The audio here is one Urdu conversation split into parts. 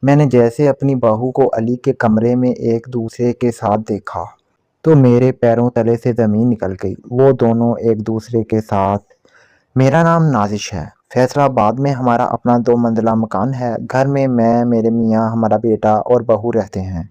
میں نے جیسے اپنی بہو کو علی کے کمرے میں ایک دوسرے کے ساتھ دیکھا تو میرے پیروں تلے سے زمین نکل گئی۔ وہ دونوں ایک دوسرے کے ساتھ۔ میرا نام نازش ہے۔ فیصلہ آباد میں ہمارا اپنا 2 منزلہ مکان ہے۔ گھر میں میرے میاں، ہمارا بیٹا اور بہو رہتے ہیں۔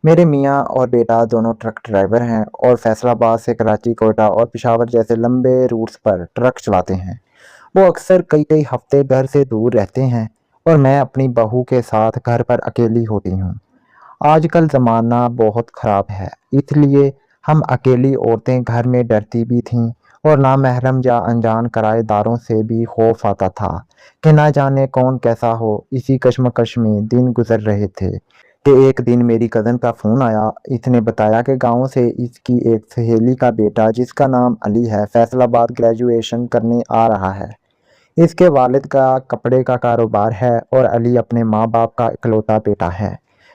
میرے میاں اور بیٹا دونوں ٹرک ڈرائیور ہیں اور فیصلہ آباد سے کراچی، کوئٹہ اور پشاور جیسے لمبے روٹس پر ٹرک چلاتے ہیں۔ وہ اکثر کئی ہفتے گھر سے دور رہتے ہیں اور میں اپنی بہو کے ساتھ گھر پر اکیلی ہوتی ہوں۔ آج کل زمانہ بہت خراب ہے، اس لیے ہم اکیلی عورتیں گھر میں ڈرتی بھی تھیں اور نامحرم یا انجان کرائے داروں سے بھی خوف آتا تھا کہ نہ جانے کون کیسا ہو۔ اسی کشمکش میں دن گزر رہے تھے کہ ایک دن میری کزن کا فون آیا۔ اس نے بتایا کہ گاؤں سے اس کی ایک سہیلی کا بیٹا جس کا نام علی ہے، فیصل آباد گریجویشن کرنے آ رہا ہے۔ اس کے والد کا کپڑے کا کاروبار ہے اور علی اپنے ماں باپ کا اکلوتا بیٹا ہے۔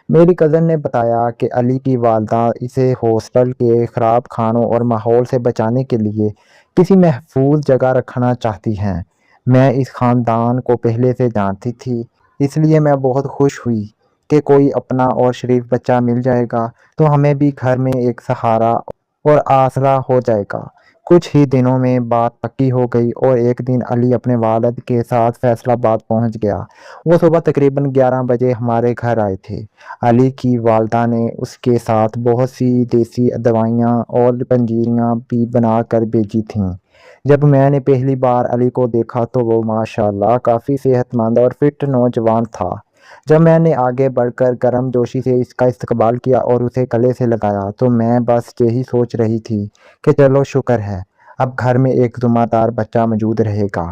میری کزن نے بتایا کہ علی کی والدہ اسے ہاسٹل کے خراب کھانوں اور ماحول سے بچانے کے لیے کسی محفوظ جگہ رکھنا چاہتی ہیں۔ میں اس خاندان کو پہلے سے جانتی تھی، اس لیے میں بہت خوش ہوئی کہ کوئی اپنا اور شریف بچہ مل جائے گا تو ہمیں بھی گھر میں ایک سہارا اور آسرا ہو جائے گا۔ کچھ ہی دنوں میں بات پکی ہو گئی اور ایک دن علی اپنے والد کے ساتھ فیصل آباد پہنچ گیا۔ وہ صبح تقریباً 11 بجے ہمارے گھر آئے تھے۔ علی کی والدہ نے اس کے ساتھ بہت سی دیسی دوائیاں اور پنجیریاں بھی بنا کر بھیجی تھیں۔ جب میں نے پہلی بار علی کو دیکھا تو وہ ماشاءاللہ کافی صحت مند اور فٹ نوجوان تھا۔ جب میں نے آگے بڑھ کر گرم جوشی سے اس کا استقبال کیا اور اسے گلے سے لگایا تو میں بس یہی سوچ رہی تھی کہ چلو شکر ہے، اب گھر میں ایک ذمہ دار بچہ موجود رہے گا۔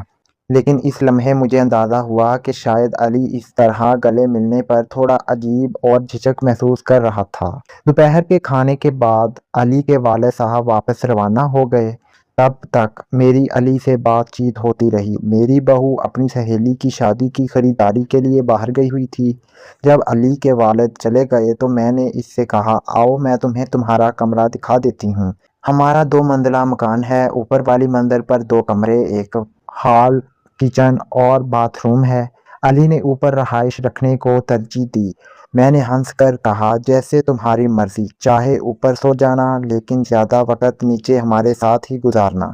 لیکن اس لمحے مجھے اندازہ ہوا کہ شاید علی اس طرح گلے ملنے پر تھوڑا عجیب اور جھجک محسوس کر رہا تھا۔ دوپہر کے کھانے کے بعد علی کے والد صاحب واپس روانہ ہو گئے۔ تب تک میری علی سے بات چیت ہوتی رہی۔ میری بہو اپنی سہیلی کی شادی کی خریداری کے لیے باہر گئی ہوئی تھی۔ جب علی کے والد چلے گئے تو میں نے اس سے کہا، آؤ میں تمہیں تمہارا کمرہ دکھا دیتی ہوں۔ ہمارا 2 منزلہ مکان ہے۔ اوپر والی منزل پر 2 کمرے، ایک ہال، کچن اور باتھ روم ہے۔ علی نے اوپر رہائش رکھنے کو ترجیح دی۔ میں نے ہنس کر کہا، جیسے تمہاری مرضی، چاہے اوپر سو جانا لیکن زیادہ وقت نیچے ہمارے ساتھ ہی گزارنا،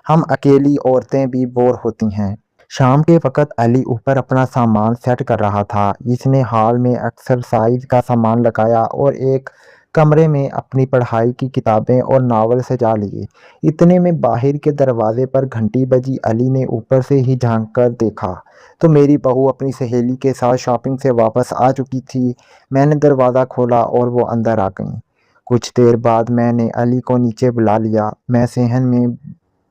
ہم اکیلی عورتیں بھی بور ہوتی ہیں۔ شام کے وقت علی اوپر اپنا سامان سیٹ کر رہا تھا۔ اس نے ہال میں ایکسرسائز کا سامان لگایا اور ایک کمرے میں اپنی پڑھائی کی کتابیں اور ناول سجا لیے۔ اتنے میں باہر کے دروازے پر گھنٹی بجی۔ علی نے اوپر سے ہی جھانک کر دیکھا تو میری بہو اپنی سہیلی کے ساتھ شاپنگ سے واپس آ چکی تھی۔ میں نے دروازہ کھولا اور وہ اندر آ گئیں۔ کچھ دیر بعد میں نے علی کو نیچے بلا لیا۔ میں صحن میں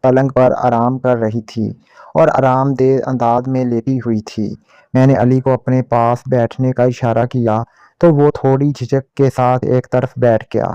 پلنگ پر آرام کر رہی تھی اور آرام دہ انداز میں لیٹی ہوئی تھی۔ میں نے علی کو اپنے پاس بیٹھنے کا اشارہ کیا تو وہ تھوڑی جھجک کے ساتھ ایک طرف بیٹھ گیا۔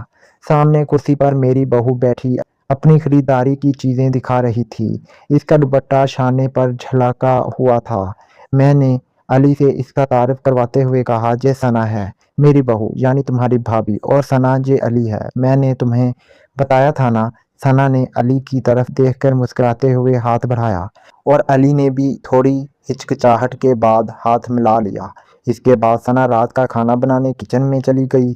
سامنے کرسی پر میری بہو بیٹھی اپنی خریداری کی چیزیں دکھا رہی تھی۔ اس کا دوپٹہ شانے پر جھلکا ہوا تھا۔ میں نے علی سے اس کا تعارف کرواتے ہوئے کہا، یہ ثنا ہے، میری بہو یعنی تمہاری بھابھی، اور ثنا یہ علی ہے، میں نے تمہیں بتایا تھا نا۔ ثنا نے علی کی طرف دیکھ کر مسکراتے ہوئے ہاتھ بڑھایا اور علی نے بھی تھوڑی ہچکچاہٹ کے بعد ہاتھ ملا لیا۔ اس کے بعد ثنا رات کا کھانا بنانے کچن میں چلی گئی،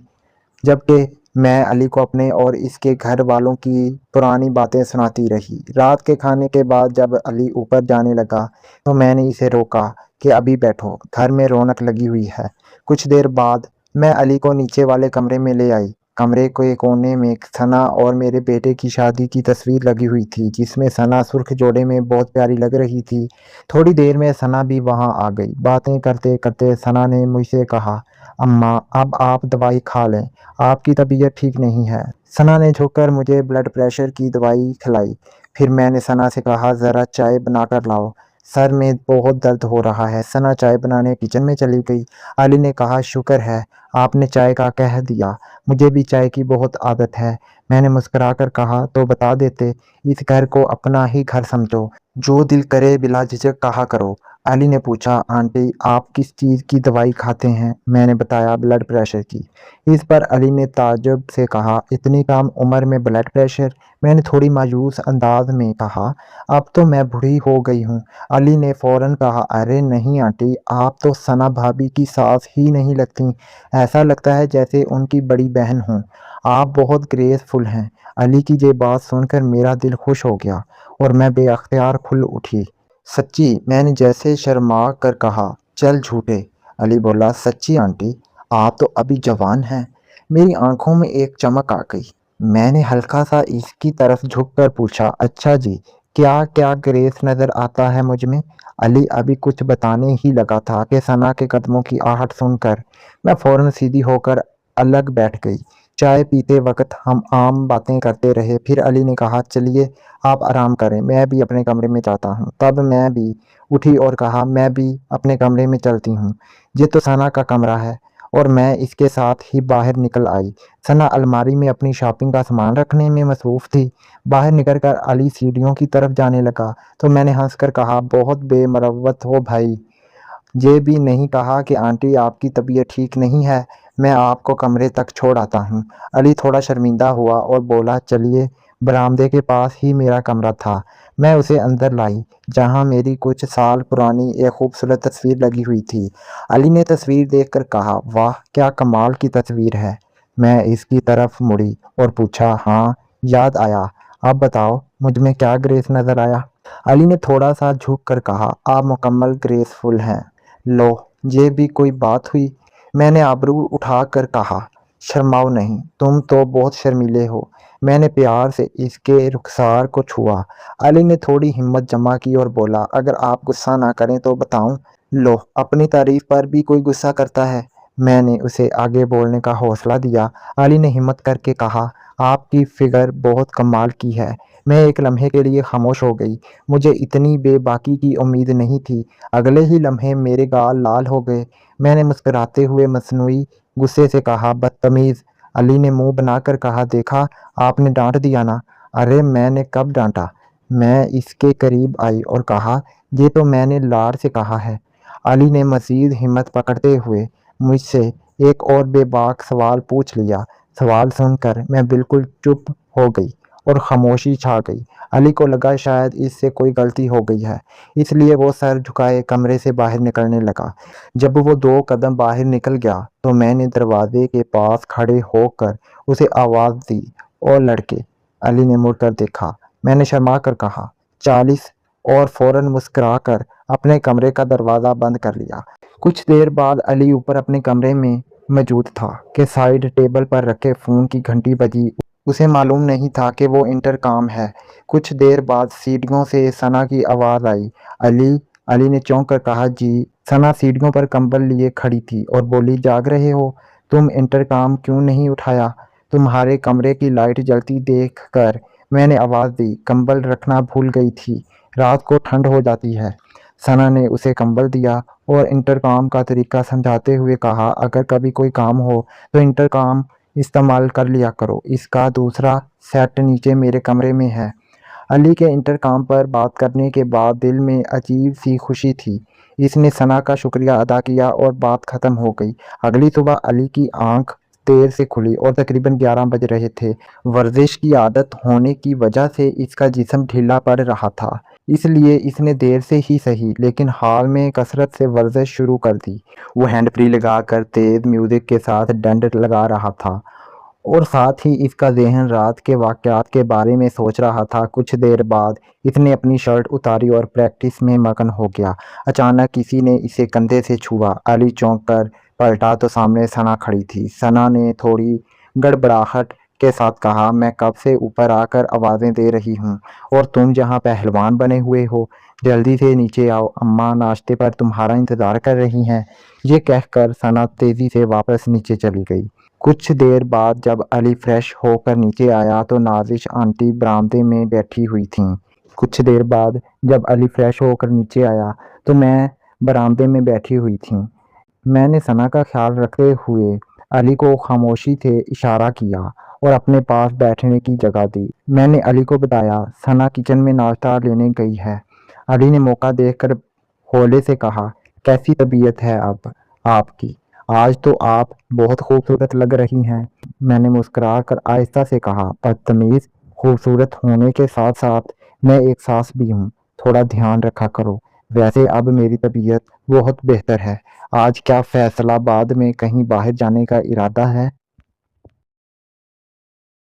جبکہ میں علی کو اپنے اور اس کے گھر والوں کی پرانی باتیں سناتی رہی۔ رات کے کھانے کے بعد جب علی اوپر جانے لگا تو میں نے اسے روکا کہ ابھی بیٹھو، گھر میں رونق لگی ہوئی ہے۔ کچھ دیر بعد میں علی کو نیچے والے کمرے میں لے آئی۔ کمرے کے کونے میں ثنا اور میرے بیٹے کی شادی کی تصویر لگی ہوئی تھی، جس میں ثنا سرخ جوڑے میں بہت پیاری لگ رہی تھی۔ تھوڑی دیر میں ثنا بھی وہاں آ گئی۔ باتیں کرتے کرتے ثنا نے مجھ سے کہا، اماں اب آپ دوائی کھا لیں، آپ کی طبیعت ٹھیک نہیں ہے۔ ثنا نے جھک کر مجھے بلڈ پریشر کی دوائی کھلائی۔ پھر میں نے ثنا سے کہا، ذرا چائے بنا کر لاؤ، سر میں بہت درد ہو رہا ہے۔ ثنا چائے بنانے کچن میں چلی گئی۔ علی نے کہا، شکر ہے آپ نے چائے کا کہہ دیا، مجھے بھی چائے کی بہت عادت ہے۔ میں نے مسکرا کر کہا، تو بتا دیتے، اس گھر کو اپنا ہی گھر سمجھو، جو دل کرے بلا جھجک کہا کرو۔ علی نے پوچھا، آنٹی آپ کس چیز کی دوائی کھاتے ہیں؟ میں نے بتایا بلڈ پریشر کی۔ اس پر علی نے تعجب سے کہا، اتنی کم عمر میں بلڈ پریشر؟ میں نے تھوڑی مایوس انداز میں کہا، اب تو میں بوڑھی ہو گئی ہوں۔ علی نے فوراً کہا، ارے نہیں آنٹی، آپ تو ثنا بھابی کی ساس ہی نہیں لگتی، ایسا لگتا ہے جیسے ان کی بڑی بہن ہوں۔ آپ بہت گریسفل ہیں۔ علی کی یہ بات سن کر میرا دل خوش ہو گیا اور میں بے اختیار کھل اٹھی۔ سچی؟ میں نے جیسے شرما کر کہا۔ چل جھوٹے، علی بولا۔ سچی آنٹی، آپ تو ابھی جوان ہیں۔ میری آنکھوں میں ایک چمک آ گئی۔ میں نے ہلکا سا اس کی طرف جھک کر پوچھا، اچھا جی، کیا کیا گریس نظر آتا ہے مجھ میں؟ علی ابھی کچھ بتانے ہی لگا تھا کہ ثنا کے قدموں کی آہٹ سن کر میں فوراً سیدھی ہو کر الگ بیٹھ گئی۔ چائے پیتے وقت ہم عام باتیں کرتے رہے، پھر علی نے کہا، چلیے آپ آرام کریں، میں بھی اپنے کمرے میں جاتا ہوں۔ تب میں بھی اٹھی اور کہا، میں بھی اپنے کمرے میں چلتی ہوں، یہ تو ثنا کا کمرہ ہے۔ اور میں اس کے ساتھ ہی باہر نکل آئی۔ ثنا الماری میں اپنی شاپنگ کا سامان رکھنے میں مصروف تھی۔ باہر نکل کر علی سیڑھیوں کی طرف جانے لگا تو میں نے ہنس کر کہا، بہت بے مروت ہو بھائی، یہ بھی نہیں کہا کہ آنٹی آپ کی طبیعت ٹھیک نہیں ہے، میں آپ کو کمرے تک چھوڑ آتا ہوں۔ علی تھوڑا شرمندہ ہوا اور بولا، چلیے۔ برآمدے کے پاس ہی میرا کمرہ تھا، میں اسے اندر لائی، جہاں میری کچھ سال پرانی ایک خوبصورت تصویر لگی ہوئی تھی۔ علی نے تصویر دیکھ کر کہا، واہ کیا کمال کی تصویر ہے۔ میں اس کی طرف مڑی اور پوچھا، ہاں یاد آیا، اب بتاؤ مجھ میں کیا گریس نظر آیا؟ علی نے تھوڑا سا جھک کر کہا، آپ مکمل گریسفل ہیں۔ لو، یہ بھی کوئی بات ہوئی؟ میں نے آبرو اٹھا کر کہا، شرماؤ نہیں، تم تو بہت شرمیلے ہو۔ میں نے پیار سے اس کے رخسار کو چھوا۔ علی نے تھوڑی ہمت جمع کی اور بولا، اگر آپ غصہ نہ کریں تو بتاؤں؟ لو، اپنی تعریف پر بھی کوئی غصہ کرتا ہے؟ میں نے اسے آگے بولنے کا حوصلہ دیا۔ علی نے ہمت کر کے کہا، آپ کی فگر بہت کمال کی ہے۔ میں ایک لمحے کے لیے خاموش ہو گئی، مجھے اتنی بے باکی کی امید نہیں تھی۔ اگلے ہی لمحے میرے گال لال ہو گئے۔ میں نے مسکراتے ہوئے مصنوعی غصے سے کہا، بدتمیز۔ علی نے منہ بنا کر کہا، دیکھا آپ نے ڈانٹ دیا نا۔ ارے میں نے کب ڈانٹا؟ میں اس کے قریب آئی اور کہا، یہ تو میں نے لاڈ سے کہا ہے۔ علی نے مزید ہمت پکڑتے ہوئے مجھ سے ایک اور بے باک سوال پوچھ لیا۔ سوال سن کر میں بالکل چپ ہو گئی اور خاموشی چھا گئی۔ علی کو لگا شاید اس سے کوئی غلطی ہو گئی ہے، اس لیے وہ سر جھکائے کمرے سے باہر نکلنے لگا۔ جب وہ 2 قدم باہر نکل گیا تو میں نے دروازے کے پاس کھڑے ہو کر اسے آواز دی، او لڑکے۔ علی نے مڑ کر دیکھا۔ میں نے شرما کر کہا، 40، اور فوراً مسکرا کر اپنے کمرے کا دروازہ بند کر لیا۔ کچھ دیر بعد علی اوپر اپنے کمرے میں موجود تھا کہ سائیڈ ٹیبل پر رکھے فون کی گھنٹی بجی۔ اسے معلوم نہیں تھا کہ وہ انٹرکام ہے۔ کچھ دیر بعد سیڑھیوں سے ثنا کی آواز آئی، علی۔ علی نے چونک کر کہا، جی۔ ثنا سیڑھیوں پر کمبل لیے کھڑی تھی اور بولی، جاگ رہے ہو؟ تم انٹرکام کیوں نہیں اٹھایا؟ تمہارے کمرے کی لائٹ جلتی دیکھ کر میں نے آواز دی، کمبل رکھنا بھول گئی تھی، رات کو ٹھنڈ ہو جاتی ہے۔ ثنا نے اسے کمبل دیا اور انٹرکام کا طریقہ سمجھاتے ہوئے کہا، اگر کبھی کوئی کام ہو تو انٹرکام استعمال کر لیا کرو، اس کا دوسرا سیٹ نیچے میرے کمرے میں ہے۔ علی کے انٹرکام پر بات کرنے کے بعد دل میں عجیب سی خوشی تھی۔ اس نے ثنا کا شکریہ ادا کیا اور بات ختم ہو گئی۔ اگلی صبح علی کی آنکھ دیر سے کھلی اور تقریباً 11 بج رہے تھے۔ ورزش کی عادت ہونے کی وجہ سے اس کا جسم ڈھیلا پڑ رہا تھا، اس لیے اس نے دیر سے ہی صحیح لیکن حال میں کثرت سے ورزش شروع کر دی۔ وہ ہینڈ فری لگا کر تیز میوزک کے ساتھ ڈنڈ لگا رہا تھا اور ساتھ ہی اس کا ذہن رات کے واقعات کے بارے میں سوچ رہا تھا۔ کچھ دیر بعد اس نے اپنی شرٹ اتاری اور پریکٹس میں مگن ہو گیا۔ اچانک کسی نے اسے کندھے سے چھوا۔ علی چونک کر پلٹا تو سامنے ثنا کھڑی تھی۔ ثنا نے تھوڑی گڑبڑاہٹ کے ساتھ کہا، میں کب سے اوپر آ کر آوازیں دے رہی ہوں اور تم جہاں پہلوان بنے ہوئے ہو، جلدی سے نیچے آؤ، اماں ناشتے پر تمہارا انتظار کر رہی ہیں۔ یہ کہہ کر ثنا تیزی سے واپس نیچے چلی گئی۔ کچھ دیر بعد جب علی فریش ہو کر نیچے آیا تو نازش آنٹی برآمدے میں بیٹھی ہوئی تھیں۔ کچھ دیر بعد جب علی فریش ہو کر نیچے آیا تو میں برآمدے میں بیٹھی ہوئی تھیں۔ میں نے ثنا کا خیال رکھتے ہوئے علی کو خاموشی سے اشارہ کیا اور اپنے پاس بیٹھنے کی جگہ دی۔ میں نے علی کو بتایا، ثنا کچن میں ناشتہ لینے گئی ہے۔ علی نے موقع دیکھ کر ہولے سے کہا، کیسی طبیعت ہے اب آپ کی؟ آج تو آپ بہت خوبصورت لگ رہی ہیں۔ میں نے مسکرا کر آہستہ سے کہا، بدتمیز، خوبصورت ہونے کے ساتھ ساتھ میں ایک ساس بھی ہوں، تھوڑا دھیان رکھا کرو۔ ویسے اب میری طبیعت بہت بہتر ہے۔ آج کیا فیصل آباد میں کہیں باہر جانے کا ارادہ ہے؟